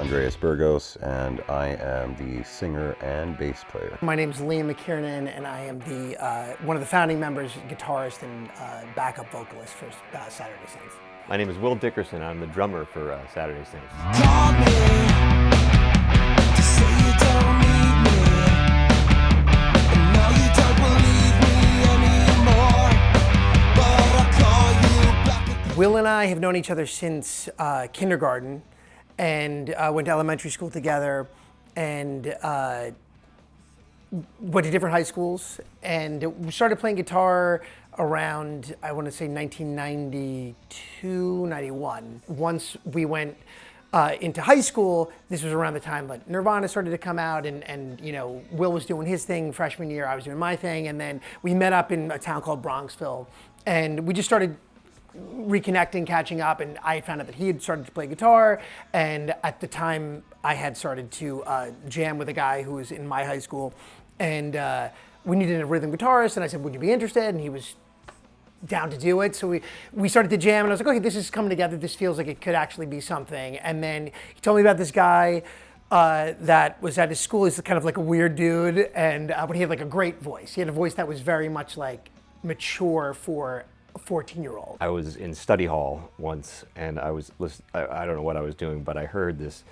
Andreas Burgos, and I am the singer and bass player. My name is Liam McKiernan, and I am the one of the founding members, guitarist, and backup vocalist for Saturday Saints. My name is Will Dickerson. I'm the drummer for Saturday Saints. Call me to say you don't need me, and now you don't believe me anymore, but I call you back again. Will and I have known each other since kindergarten, and went to elementary school together, and went to different high schools, and we started playing guitar around, I want to say 1992, 91. Once we went into high school, this was around the time that Nirvana started to come out, and you know, Will was doing his thing freshman year, I was doing my thing, and then we met up in a town called Bronxville, and we just started reconnecting, catching up, and I found out that he had started to play guitar, and at the time I had started to jam with a guy who was in my high school, and we needed a rhythm guitarist, and I said, would you be interested? And he was down to do it. So we started to jam, and I was like, okay, this is coming together, this feels like it could actually be something. And then he told me about this guy that was at his school. He's kind of like a weird dude, and but he had like a great voice. He had a voice that was very much like mature for a 14-year-old. I was in study hall once, and I was I don't know what I was doing, but I heard this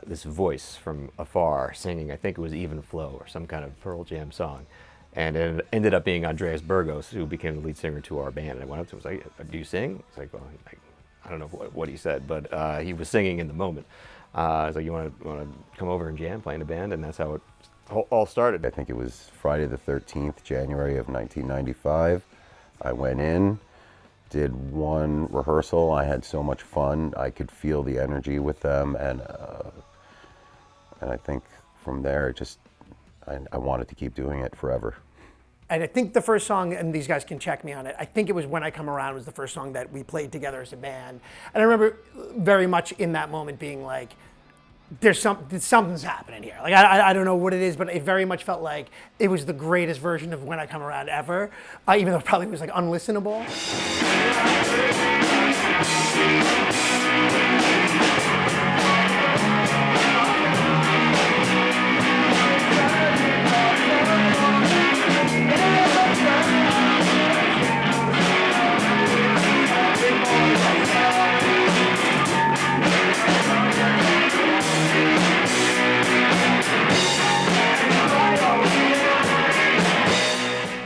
this voice from afar singing. I think it was Even Flow or some kind of Pearl Jam song, and it ended up being Andreas Burgos, who became the lead singer to our band. And I went up to him and was like, "Do you sing?" He's like, "Well, I don't know what he said, but he was singing in the moment." I was like, "You want to come over and jam, play in a band?" And that's how it all started. I think it was Friday the 13th, January of 1995. I went in, did one rehearsal. I had so much fun. I could feel the energy with them, and I think from there, I wanted to keep doing it forever. And I think the first song, and these guys can check me on it, I think it was When I Come Around was the first song that we played together as a band. And I remember very much in that moment being like, something's happening here. Like, I don't know what it is, but it very much felt like it was the greatest version of When I Come Around ever, even though it probably was like unlistenable.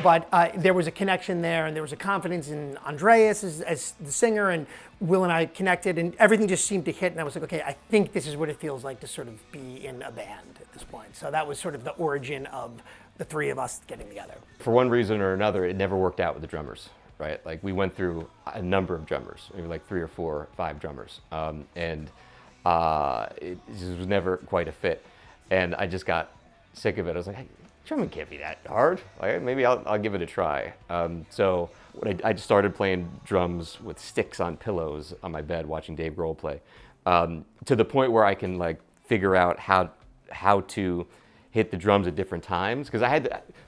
But there was a connection there, and there was a confidence in Andreas as the singer, and Will and I connected, and everything just seemed to hit, and I was like, okay, I think this is what it feels like to sort of be in a band at this point. So that was sort of the origin of the three of us getting together. For one reason or another, it never worked out with the drummers, right? Like, we went through a number of drummers, maybe like 3 or 4 or 5 drummers, and it just was never quite a fit. And I just got sick of it. I was like, hey, drumming can't be that hard. Like, maybe I'll give it a try. So I just started playing drums with sticks on pillows on my bed, watching Dave Grohl play, to the point where I can like figure out how to hit the drums at different times. Because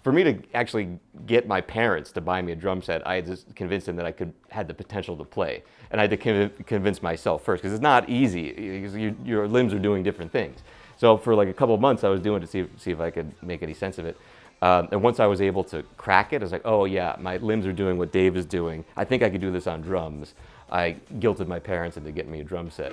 for me to actually get my parents to buy me a drum set, I had to convince them that I had the potential to play, and I had to convince myself first, because it's not easy. Because your limbs are doing different things. So for like a couple of months, I was doing it to see if I could make any sense of it. And once I was able to crack it, I was like, oh yeah, my limbs are doing what Dave is doing. I think I could do this on drums. I guilted my parents into getting me a drum set.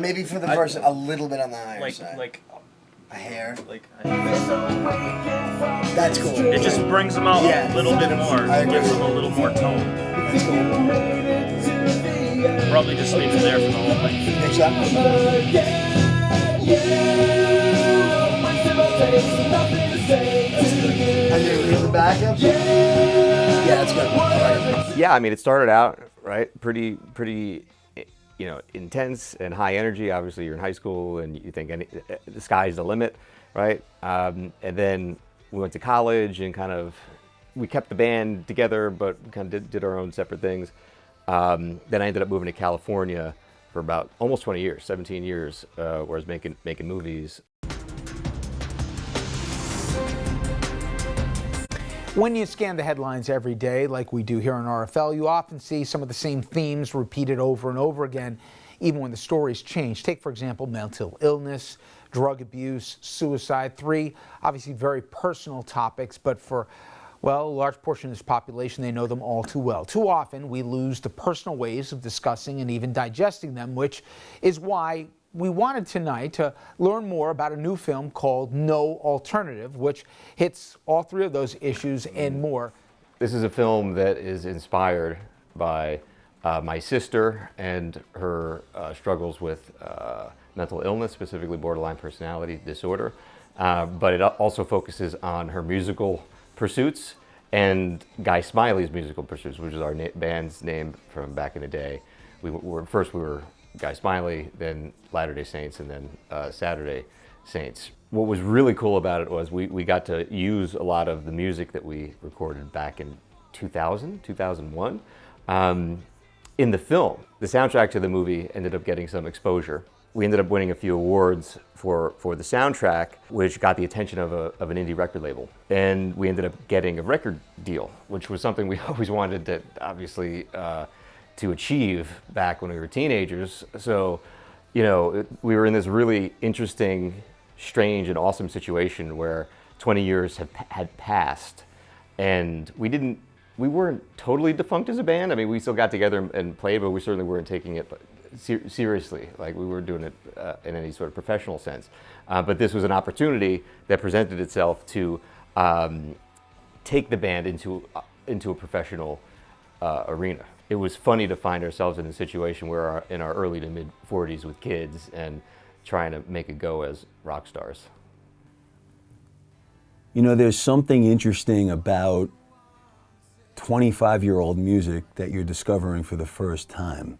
Maybe for the verse, a little bit on the higher side. Like a hair. Like That's cool. it just brings them out a little bit more. I agree. Gives them a little more tone. That's cool. Probably just leave it there for the whole thing. Next up. And you leave the backup? Yeah, that's good. I like it. Yeah, I mean, it started out pretty you know, intense and high energy. Obviously, you're in high school and you think the sky's the limit, right? And then we went to college and we kept the band together, but kind of did our own separate things. Then I ended up moving to California for about almost 20 years, 17 years, where I was making movies. When you scan the headlines every day, like we do here on RFL, you often see some of the same themes repeated over and over again, even when the stories change. Take, for example, mental illness, drug abuse, suicide. 3 obviously very personal topics, but for, well, a large portion of this population, they know them all too well. Too often, we lose the personal ways of discussing and even digesting them, which is why we wanted tonight to learn more about a new film called No Alternative, which hits all 3 of those issues and more. This is a film that is inspired by my sister and her struggles with mental illness, specifically borderline personality disorder. But it also focuses on her musical pursuits and Guy Smiley's musical pursuits, which is our band's name from back in the day. First we were Guy Smiley, then Latter-day Saints, and then Saturday Saints. What was really cool about it was we got to use a lot of the music that we recorded back in 2001. In the film, the soundtrack to the movie ended up getting some exposure. We ended up winning a few awards for the soundtrack, which got the attention of an indie record label. And we ended up getting a record deal, which was something we always wanted to, obviously, to achieve back when we were teenagers. So, you know, we were in this really interesting, strange, and awesome situation where 20 years had passed, and we weren't totally defunct as a band. I mean, we still got together and played, but we certainly weren't taking it seriously, like we were doing it in any sort of professional sense. But this was an opportunity that presented itself to take the band into a professional arena. It was funny to find ourselves in a situation where in our early to mid 40s with kids and trying to make a go as rock stars. You know, there's something interesting about 25-year-old music that you're discovering for the first time.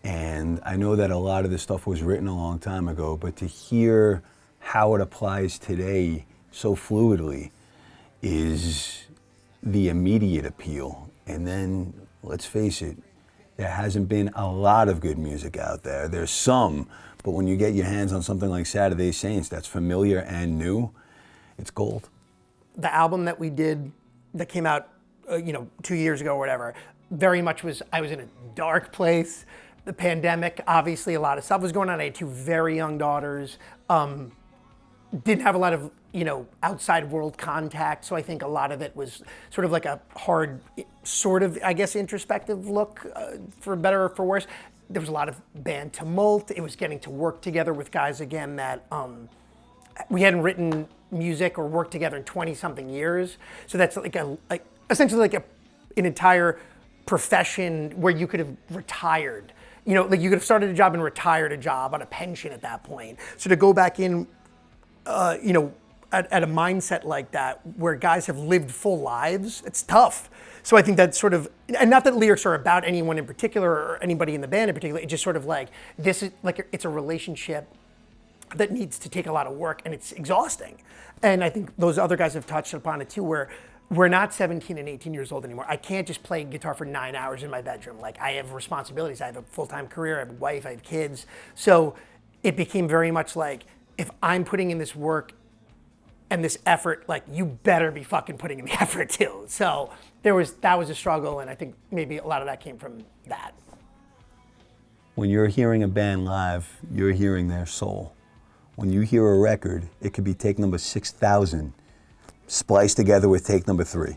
And I know that a lot of this stuff was written a long time ago, but to hear how it applies today so fluidly is the immediate appeal. And then, let's face it, there hasn't been a lot of good music out there. There's some, but when you get your hands on something like Saturday Saints that's familiar and new, it's gold. The album that we did that came out 2 years ago or whatever, very much I was in a dark place. The pandemic, obviously a lot of stuff was going on. I had 2 very young daughters. Didn't have a lot of, outside world contact. So I think a lot of it was sort of like a hard, sort of, I guess, introspective look, for better or for worse. There was a lot of band tumult. It was getting to work together with guys again that we hadn't written music or worked together in 20-something years. So that's essentially like an entire profession where you could have retired. You could have started a job and retired a job on a pension at that point. So to go back in, at a mindset like that, where guys have lived full lives, it's tough. So I think that's sort of, and not that lyrics are about anyone in particular or anybody in the band in particular, it's just sort of like, this is like, it's a relationship that needs to take a lot of work and it's exhausting. And I think those other guys have touched upon it too, where we're not 17 and 18 years old anymore. I can't just play guitar for 9 hours in my bedroom. Like, I have responsibilities. I have a full-time career. I have a wife. I have kids. So it became very much like, if I'm putting in this work and this effort, like, you better be fucking putting in the effort too. So that was a struggle, and I think maybe a lot of that came from that. When you're hearing a band live, you're hearing their soul. When you hear a record, it could be take number 6,000 spliced together with take number 3.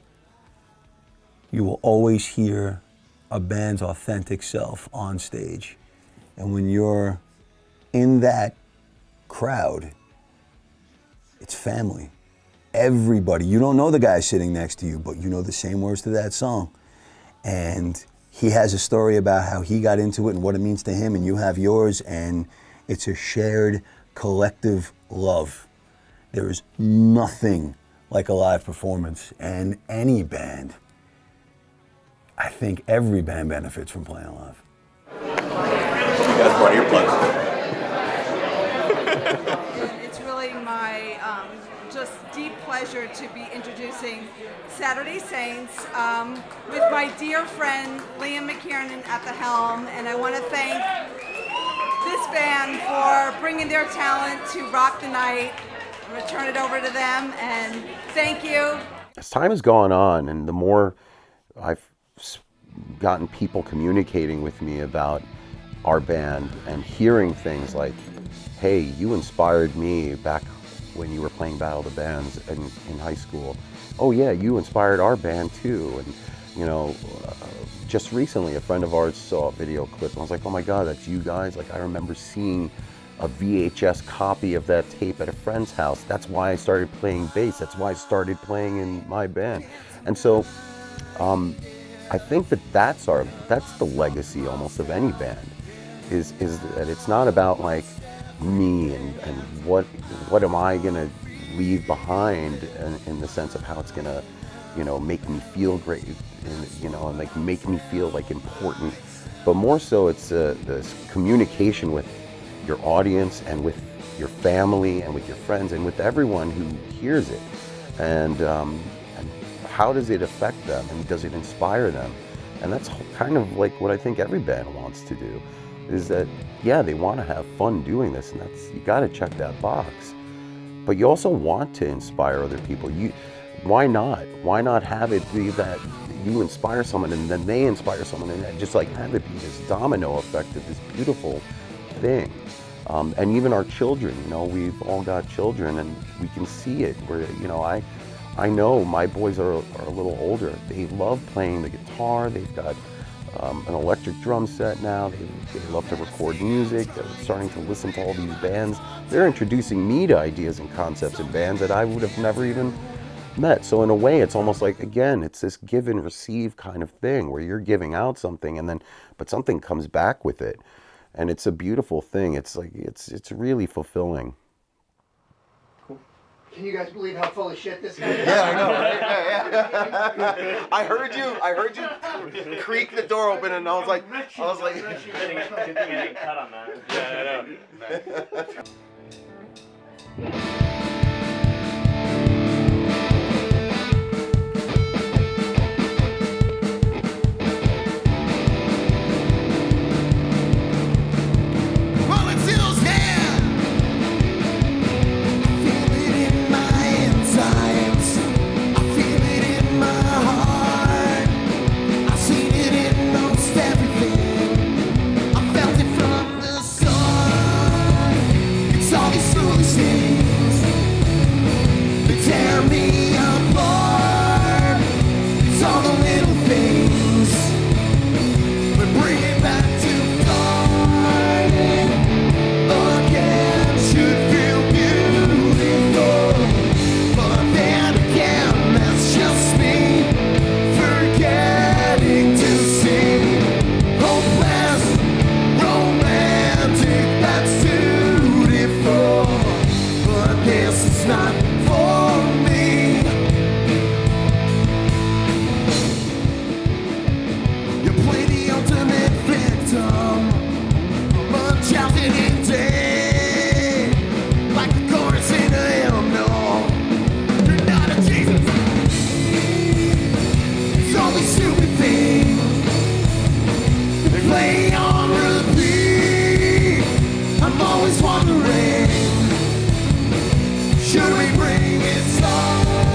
You will always hear a band's authentic self on stage. And when you're in that crowd, it's family. Everybody, you don't know the guy sitting next to you, but you know the same words to that song. And he has a story about how he got into it and what it means to him, and you have yours, and it's a shared collective love. There is nothing like a live performance, and any band, I think every band benefits from playing live. You guys brought earplugs. It's really my just deep pleasure to be introducing Saturday Saints with my dear friend Liam McKiernan at the helm, and I want to thank this band for bringing their talent to rock the night. I'm going to turn it over to them, and thank you. As time has gone on, and the more I've gotten people communicating with me about our band and hearing things like, hey, you inspired me back when you were playing Battle of the Bands in high school. Oh yeah, you inspired our band too. And you know, just recently a friend of ours saw a video clip and I was like, oh my God, that's you guys? Like, I remember seeing a VHS copy of that tape at a friend's house. That's why I started playing bass. That's why I started playing in my band. And so I think that's the legacy almost of any band, is that it's not about like me and what am I gonna leave behind in the sense of how it's gonna, you know, make me feel great, and you know, and like make me feel like important, but more so it's this communication with your audience and with your family and with your friends and with everyone who hears it, and how does it affect them and does it inspire them? And that's kind of like what I think every band wants to do, is that, yeah, they want to have fun doing this, and that's, you got to check that box. But you also want to inspire other people. Why not? Why not have it be that you inspire someone and then they inspire someone, and just like have it be this domino effect of this beautiful thing. And even our children, you know, we've all got children and we can see it. Where, you know, I know my boys are a little older. They love playing the guitar. They've got an electric drum set now. They love to record music. They're starting to listen to all these bands. They're introducing me to ideas and concepts in bands that I would have never even met. So in a way, it's almost like, again, it's this give and receive kind of thing where you're giving out something and then, but something comes back with it. And it's a beautiful thing. It's like, it's really fulfilling. Can you guys believe how full of shit this guy is? Yeah, I know, right? Yeah. I heard you creak the door open, and I was like, Good thing I didn't cut on that. Yeah, I know. Should we bring it on?